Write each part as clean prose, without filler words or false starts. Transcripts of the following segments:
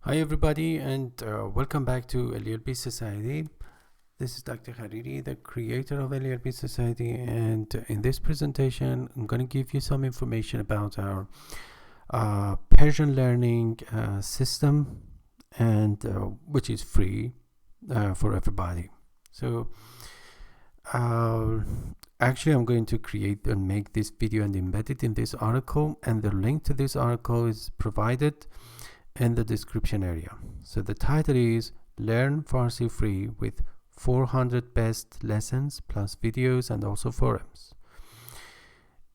Hi everybody, and welcome back to LELB Society. This is Dr. Hariri, the creator of LELB Society, and in this presentation I'm going to give you some information about our Persian learning system, and which is free for everybody. So actually I'm going to create and make this video and embed it in this article, and the link to this article is provided in the description area. So the title is Learn Farsi Free with 400 Best Lessons plus videos and also forums.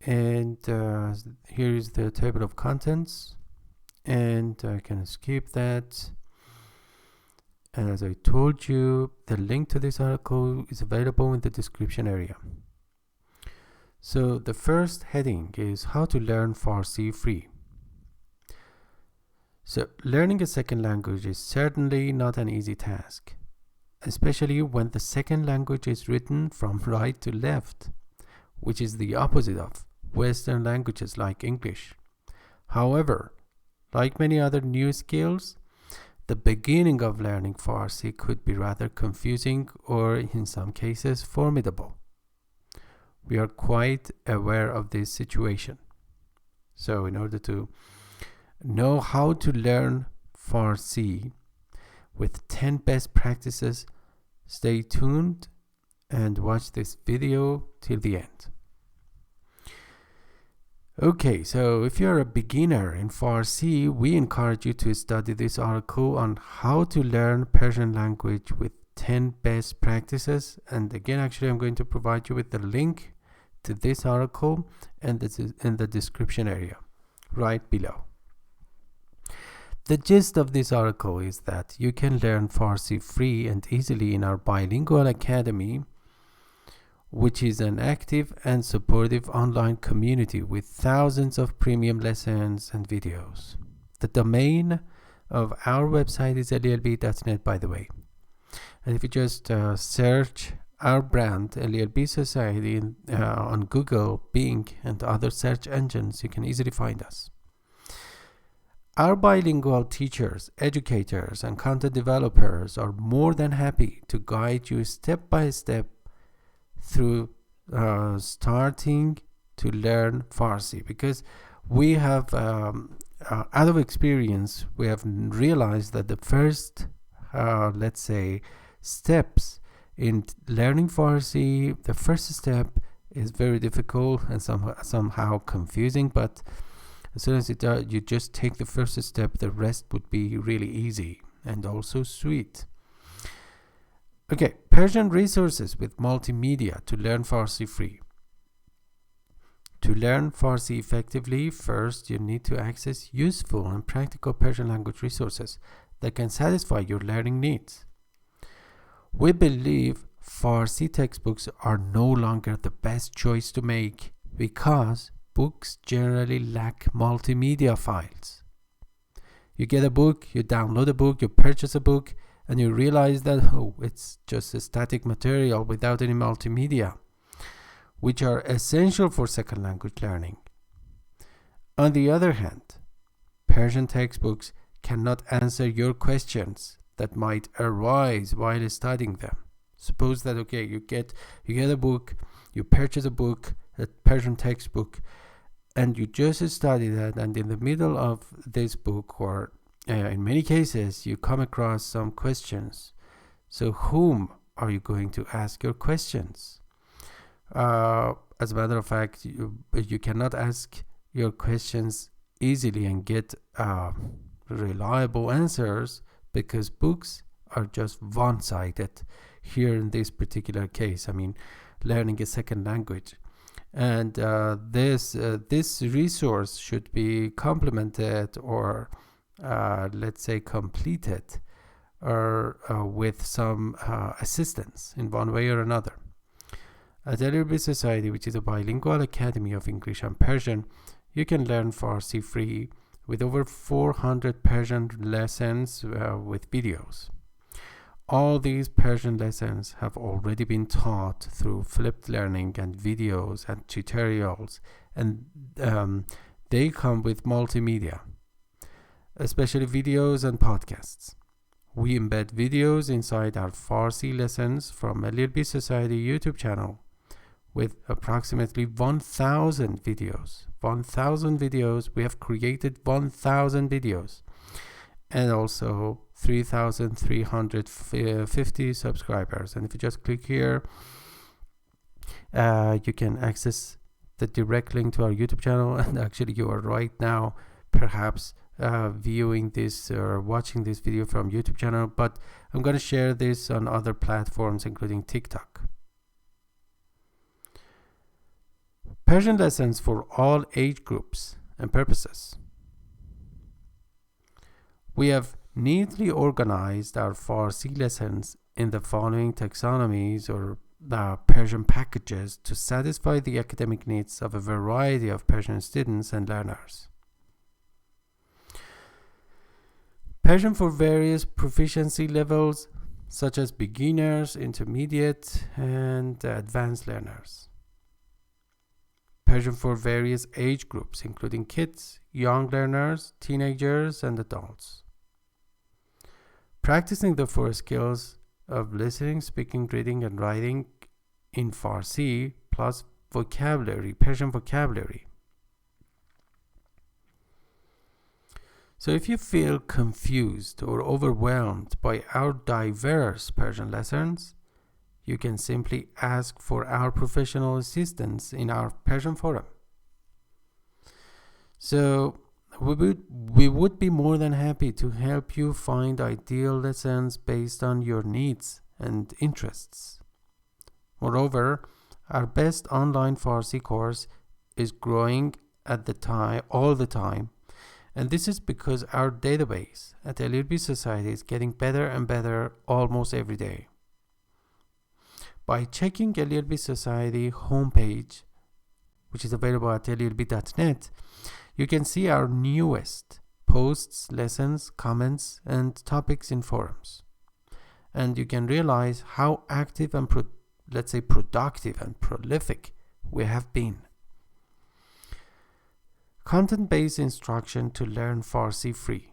And here is the table of contents, and I can skip that. And as I told you, the link to this article is available in the description area. So the first heading is how to learn Farsi free. So learning a second language is certainly not an easy task, especially when the second language is written from right to left, which is the opposite of Western languages like English. However, like many other new skills, the beginning of learning Farsi could be rather confusing or in some cases formidable. We are quite aware of this situation. So in order to know how to learn Farsi with 10 best practices, stay tuned and watch this video till the end. Okay, so if you're a beginner in Farsi, we encourage you to study this article on how to learn Persian language with 10 best practices. And again, actually, I'm going to provide you with the link to this article, and this is in the description area right below. The gist of this article is that you can learn Farsi free and easily in our bilingual academy, which is an active and supportive online community with thousands of premium lessons and videos. The domain of our website is lelb.net, by the way. And if you just search our brand, LELB Society, on Google, Bing, and other search engines, you can easily find us. Our bilingual teachers, educators, and content developers are more than happy to guide you step by step through starting to learn Farsi, because we have, out of experience, we have realized that the first, let's say, steps in learning Farsi, the first step is very difficult and somehow confusing, but as soon as you just take the first step, the rest would be really easy and also sweet. Okay, Persian resources with multimedia to learn Farsi free. To learn Farsi effectively, first you need to access useful and practical Persian language resources that can satisfy your learning needs. We believe Farsi textbooks are no longer the best choice to make because books generally lack multimedia files. You get a book, you download a book, you purchase a book, and you realize that, it's just a static material without any multimedia, which are essential for second language learning. On the other hand, Persian textbooks cannot answer your questions that might arise while studying them. Suppose that, you get a book, you purchase a book, a Persian textbook, and you just study that, and in the middle of this book, or in many cases, you come across some questions. So whom are you going to ask your questions? As a matter of fact, you cannot ask your questions easily and get reliable answers, because books are just one-sided here in this particular case. Learning a second language. And this resource should be complemented or let's say completed or with some assistance in one way or another. At LELB Society, which is a bilingual academy of English and Persian, you can learn Farsi free with over 400 Persian lessons with videos. All these Persian lessons have already been taught through flipped learning and videos and tutorials, and they come with multimedia. especially videos and podcasts. We embed videos inside our Farsi lessons from LELB Society YouTube channel with approximately 1,000 videos. 1,000 videos. We have created 1,000 videos. And also 3,350 subscribers. And if you just click here, you can access the direct link to our YouTube channel. And actually you are right now perhaps viewing this or watching this video from YouTube channel, but I'm going to share this on other platforms including TikTok. Persian lessons for all age groups and purposes. We have neatly organized our Farsi lessons in the following taxonomies or Persian packages to satisfy the academic needs of a variety of Persian students and learners. Persian for various proficiency levels such as beginners, intermediate, and advanced learners. Persian for various age groups including kids, young learners, teenagers, and adults. Practicing the 4 skills of listening, speaking, reading, and writing in Farsi plus vocabulary, Persian vocabulary. So if you feel confused or overwhelmed by our diverse Persian lessons, you can simply ask for our professional assistance in our Persian forum. So we would be more than happy to help you find ideal lessons based on your needs and interests. Moreover, our best online Farsi course is growing all the time, and this is because our database at LELB Society is getting better and better almost every day. By checking LELB Society homepage, which is available at lelb.net, you can see our newest posts, lessons, comments, and topics in forums. And you can realize how active and productive and prolific we have been. Content-based instruction to learn Farsi free.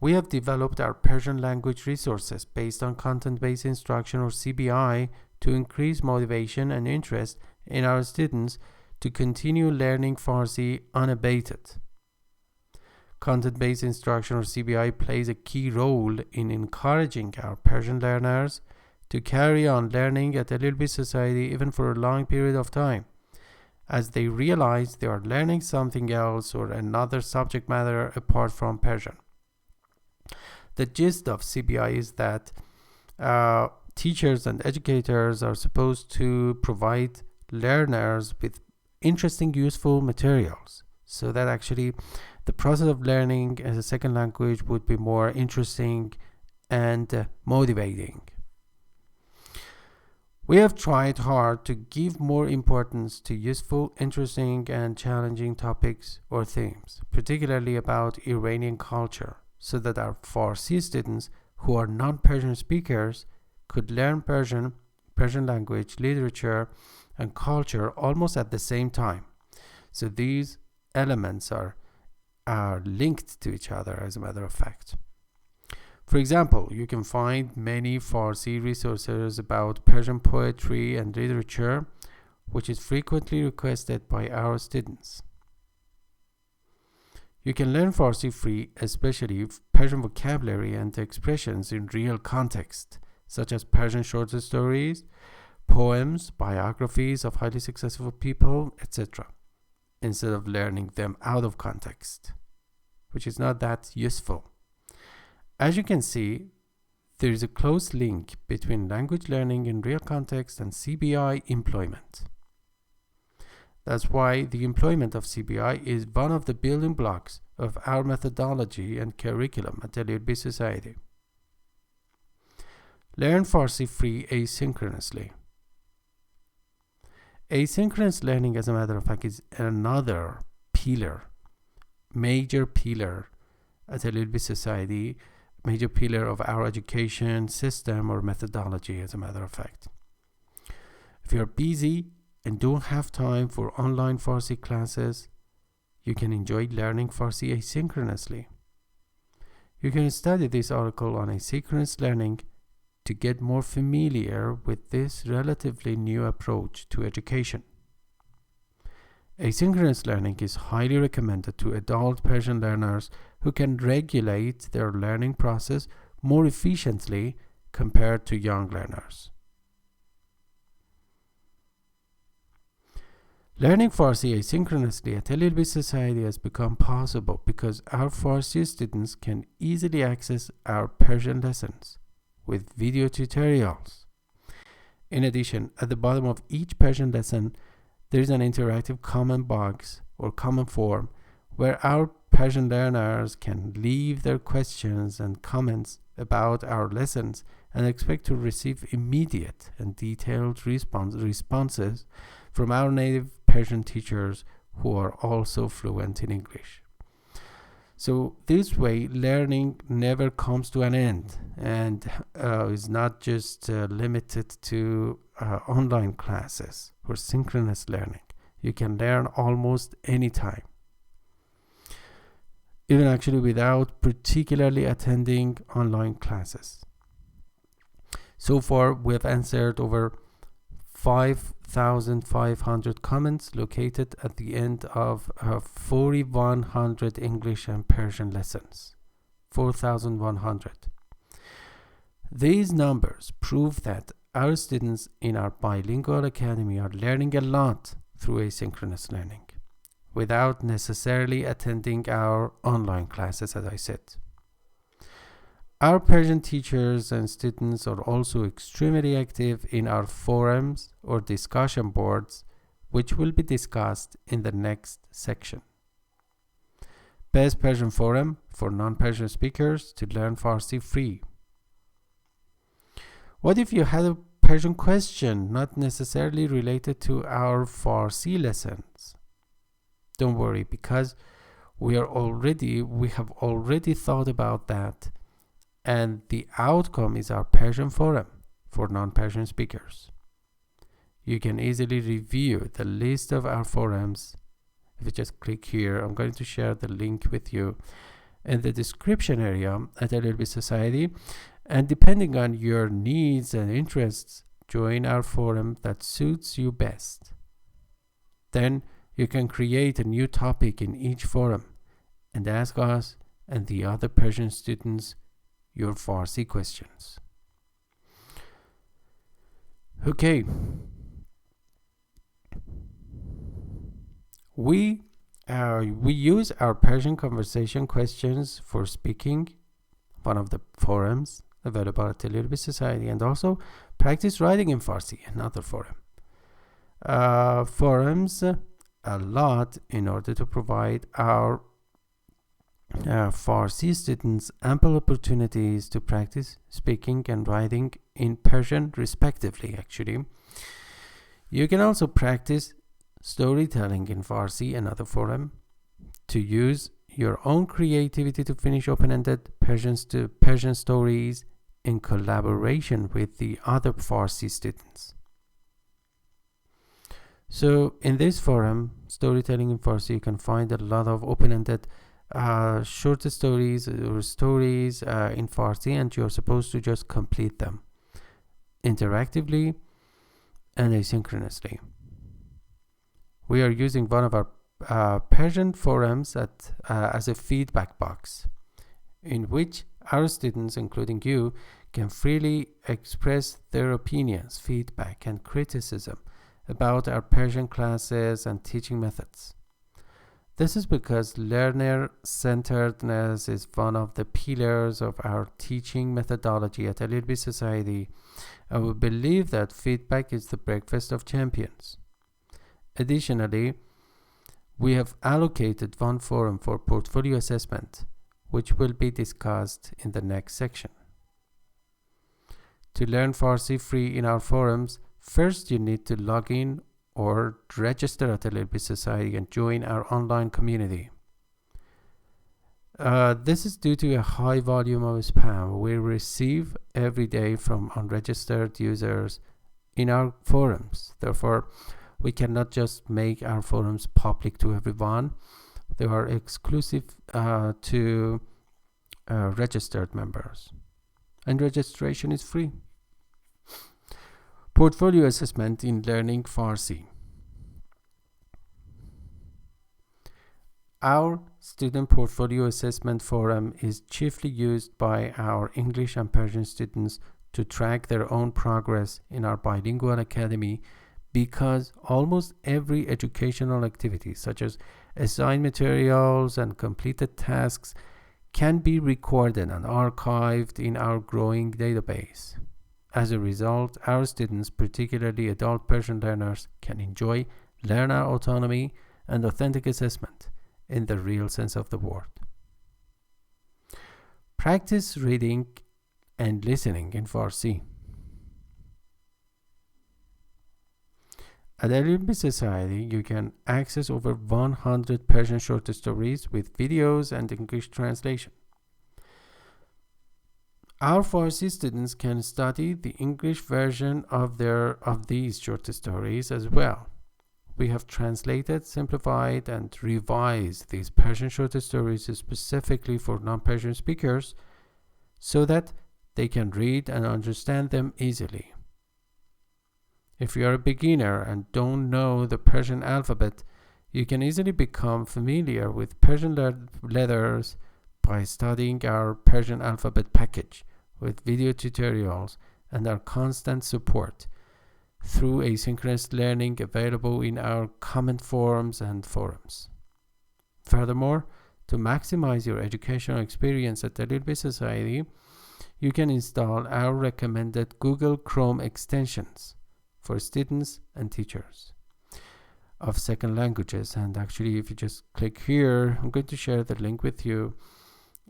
We have developed our Persian language resources based on content-based instruction or CBI to increase motivation and interest in our students to continue learning Farsi unabated. Content-based instruction or CBI plays a key role in encouraging our Persian learners to carry on learning at LELB Society even for a long period of time, as they realize they are learning something else or another subject matter apart from Persian. The gist of CBI is that teachers and educators are supposed to provide learners with interesting, useful materials so that actually the process of learning as a second language would be more interesting and motivating. We have tried hard to give more importance to useful, interesting, and challenging topics or themes, particularly about Iranian culture, so that our Farsi students who are non-Persian speakers could learn Persian language, literature, and culture almost at the same time. So these elements are linked to each other, as a matter of fact. For example, you can find many Farsi resources about Persian poetry and literature, which is frequently requested by our students. You can learn Farsi free, especially Persian vocabulary and expressions in real context, such as Persian short stories, poems, biographies of highly successful people, etc., instead of learning them out of context, which is not that useful. As you can see, there is a close link between language learning in real context and CBI employment. That's why the employment of CBI is one of the building blocks of our methodology and curriculum at LELB Society. Learn Farsi free asynchronously. Asynchronous learning, as a matter of fact, is another major pillar at LELB Society, major pillar of our education system or methodology, as a matter of fact. If you're busy and don't have time for online Farsi classes, you can enjoy learning Farsi asynchronously. You can study this article on asynchronous learning to get more familiar with this relatively new approach to education. Asynchronous learning is highly recommended to adult Persian learners who can regulate their learning process more efficiently compared to young learners. Learning Farsi asynchronously at LELB Society has become possible because our Farsi students can easily access our Persian lessons with video tutorials. In addition, at the bottom of each Persian lesson, there is an interactive comment box or comment form where our Persian learners can leave their questions and comments about our lessons and expect to receive immediate and detailed responses from our native Persian teachers who are also fluent in English. So this way, learning never comes to an end and is not just limited to online classes or synchronous learning. You can learn almost anytime, even actually without particularly attending online classes. So far, we've answered over 5,500 comments located at the end of 4,100 English and Persian lessons. 4,100. These numbers prove that our students in our bilingual academy are learning a lot through asynchronous learning, without necessarily attending our online classes, as I said. Our Persian teachers and students are also extremely active in our forums or discussion boards, which will be discussed in the next section. Best Persian Forum for non-Persian speakers to learn Farsi free. What if you had a Persian question not necessarily related to our Farsi lessons? Don't worry, because we have already thought about that, and the outcome is our Persian forum for non-Persian speakers. You can easily review the list of our forums. If you just click here, I'm going to share the link with you in the description area at LELB Society, and depending on your needs and interests, join our forum that suits you best. Then you can create a new topic in each forum and ask us and the other Persian students your Farsi questions. Okay. We use our Persian conversation questions for speaking, one of the forums available at the LELB Society, and also practice writing in Farsi, another forum. Forums a lot in order to provide our Farsi students ample opportunities to practice speaking and writing in Persian respectively, actually. You can also practice storytelling in Farsi, another forum, to use your own creativity to finish open-ended Persian stories in collaboration with the other Farsi students. So in this forum, Storytelling in Farsi, you can find a lot of open-ended short stories or stories in Farsi, and you're supposed to just complete them interactively and asynchronously. We are using one of our Persian forums as a feedback box, in which our students, including you, can freely express their opinions, feedback, and criticism about our Persian classes and teaching methods. This is because learner-centeredness is one of the pillars of our teaching methodology at LELB Society, and we believe that feedback is the breakfast of champions. Additionally, we have allocated one forum for portfolio assessment, which will be discussed in the next section. To learn Farsi free in our forums, first you need to log in or register at the LELB Society and join our online community. This is due to a high volume of spam we receive every day from unregistered users in our forums. Therefore, we cannot just make our forums public to everyone. They are exclusive to registered members, and registration is free. Portfolio assessment in learning Farsi. Our student portfolio assessment forum is chiefly used by our English and Persian students to track their own progress in our bilingual academy, because almost every educational activity, such as assigned materials and completed tasks, can be recorded and archived in our growing database. As a result, our students, particularly adult Persian learners, can enjoy learner autonomy and authentic assessment in the real sense of the word. Practice reading and listening in Farsi. At LELB Society, you can access over 100 Persian short stories with videos and English translation. Our Farsi students can study the English version of these short stories as well. We have translated, simplified, and revised these Persian short stories specifically for non-Persian speakers so that they can read and understand them easily. If you are a beginner and don't know the Persian alphabet, you can easily become familiar with Persian letters by studying our Persian alphabet package with video tutorials and our constant support through asynchronous learning available in our comment forums and forums. Furthermore, to maximize your educational experience at the LELB Society, you can install our recommended Google Chrome extensions for students and teachers of second languages. And actually, if you just click here, I'm going to share the link with you.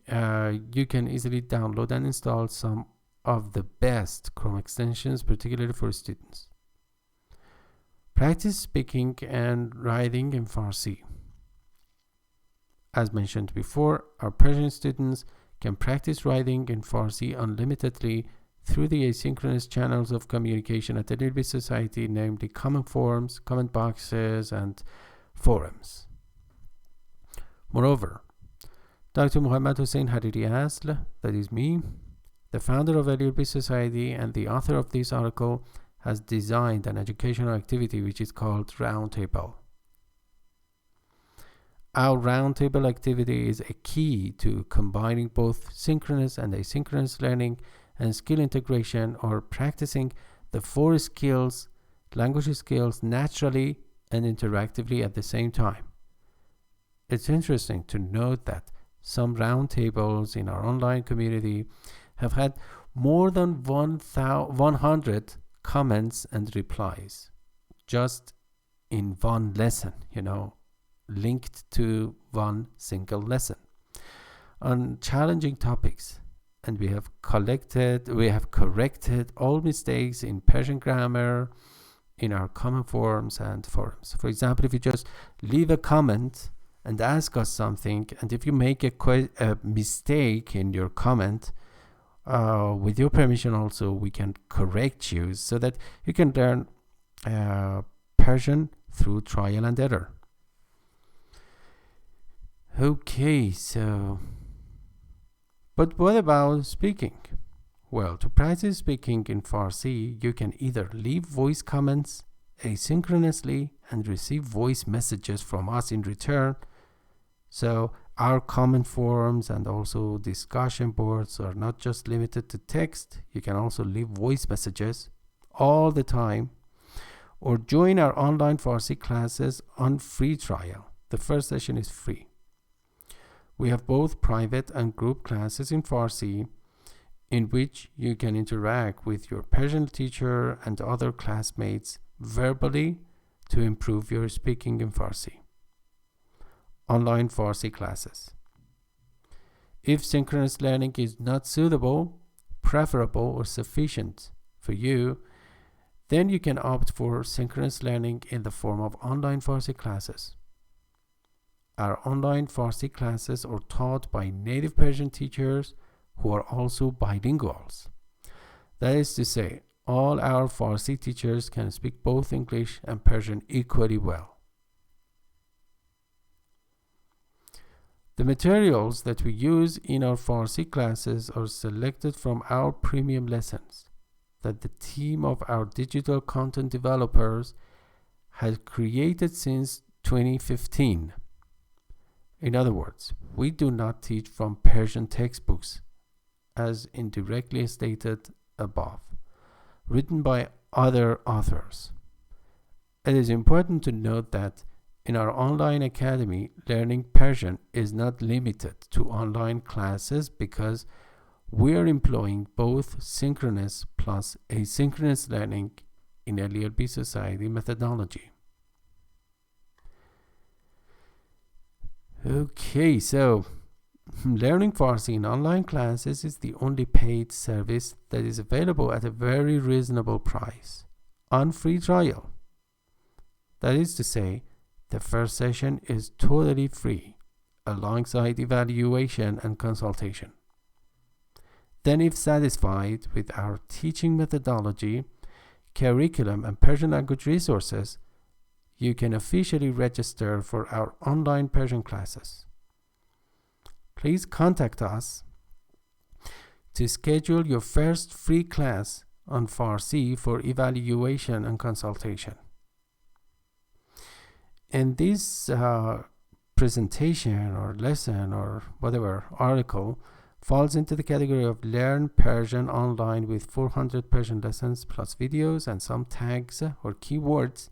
You can easily download and install some of the best Chrome extensions, particularly for students. Practice speaking and writing in Farsi. As mentioned before, our Persian students can practice writing in Farsi unlimitedly through the asynchronous channels of communication at the LELB Society, namely comment forums, comment boxes, and forums. Moreover, Dr. Muhammad Hussein Hariri Asl, that is me, the founder of LELB Society and the author of this article, has designed an educational activity which is called Roundtable. Our Roundtable activity is a key to combining both synchronous and asynchronous learning and skill integration, or practicing the 4 skills, language skills, naturally and interactively at the same time. It's interesting to note that some roundtables in our online community have had more than 100 comments and replies just in one lesson, linked to one single lesson on challenging topics. And we have corrected all mistakes in Persian grammar in our comment forums and forums. For example, if you just leave a comment and ask us something, and if you make a mistake in your comment, with your permission also, we can correct you so that you can learn Persian through trial and error. Okay, but what about speaking? Well, to practice speaking in Farsi, you can either leave voice comments asynchronously and receive voice messages from us in return. So our comment forums and also discussion boards are not just limited to text. You can also leave voice messages all the time, or join our online Farsi classes on free trial. The first session is free. We have both private and group classes in Farsi, in which you can interact with your Persian teacher and other classmates verbally to improve your speaking in Farsi. Online Farsi classes. If synchronous learning is not suitable, preferable, or sufficient for you, then you can opt for synchronous learning in the form of online Farsi classes. Our online Farsi classes are taught by native Persian teachers who are also bilinguals. That is to say, all our Farsi teachers can speak both English and Persian equally well. The materials that we use in our Farsi classes are selected from our premium lessons that the team of our digital content developers has created since 2015. In other words, we do not teach from Persian textbooks, as indirectly stated above, written by other authors. It is important to note that in our online academy, learning Persian is not limited to online classes because we are employing both synchronous plus asynchronous learning in LELB Society methodology. Okay, so learning Farsi in online classes is the only paid service that is available at a very reasonable price on free trial. That is to say, the first session is totally free, alongside evaluation and consultation. Then, if satisfied with our teaching methodology, curriculum, and Persian language resources, you can officially register for our online Persian classes. Please contact us to schedule your first free class on Farsi for evaluation and consultation. In this presentation or lesson or whatever article falls into the category of Learn Persian Online with 400 Persian lessons plus videos and some tags or keywords.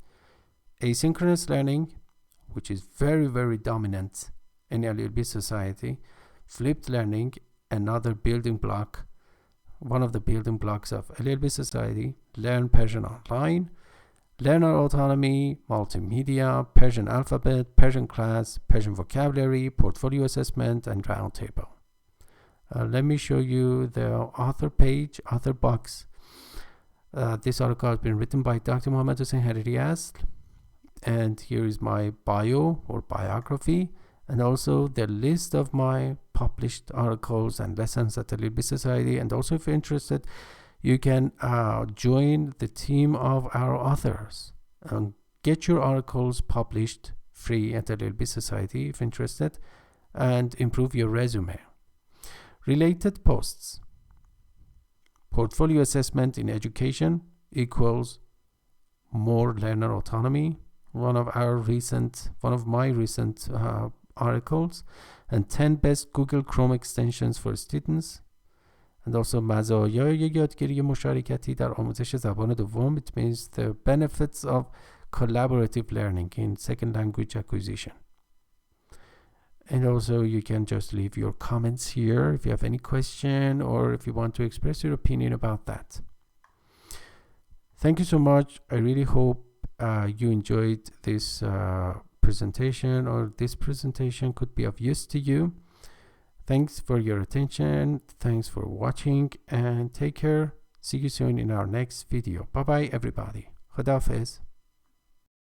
Asynchronous learning, which is very, very dominant in LELB Society. Flipped learning, another building block, one of the building blocks of LELB Society. Learn Persian Online. Learner autonomy, multimedia, Persian alphabet, Persian class, Persian vocabulary, portfolio assessment, and roundtable. Let me show you the author page, author box. This article has been written by Dr. Mohammad Hussein Hariri Asl. And here is my bio or biography, and also the list of my published articles and lessons at the LELB Society. And also, if you're interested, you can join the team of our authors and get your articles published free at the LELB Society if interested, and improve your resume. Related posts. Portfolio assessment in education equals more learner autonomy. One of my recent articles, and 10 best Google Chrome extensions for students. And also مزایای یادگیری مشارکتی در آموزش زبان دوم. It means the benefits of collaborative learning in second language acquisition. And also you can just leave your comments here if you have any question or if you want to express your opinion about that. Thank you so much. I really hope you enjoyed this presentation, or this presentation could be of use to you. Thanks for your attention. Thanks for watching, and take care. See you soon in our next video. Bye bye everybody. Khuda Hafiz.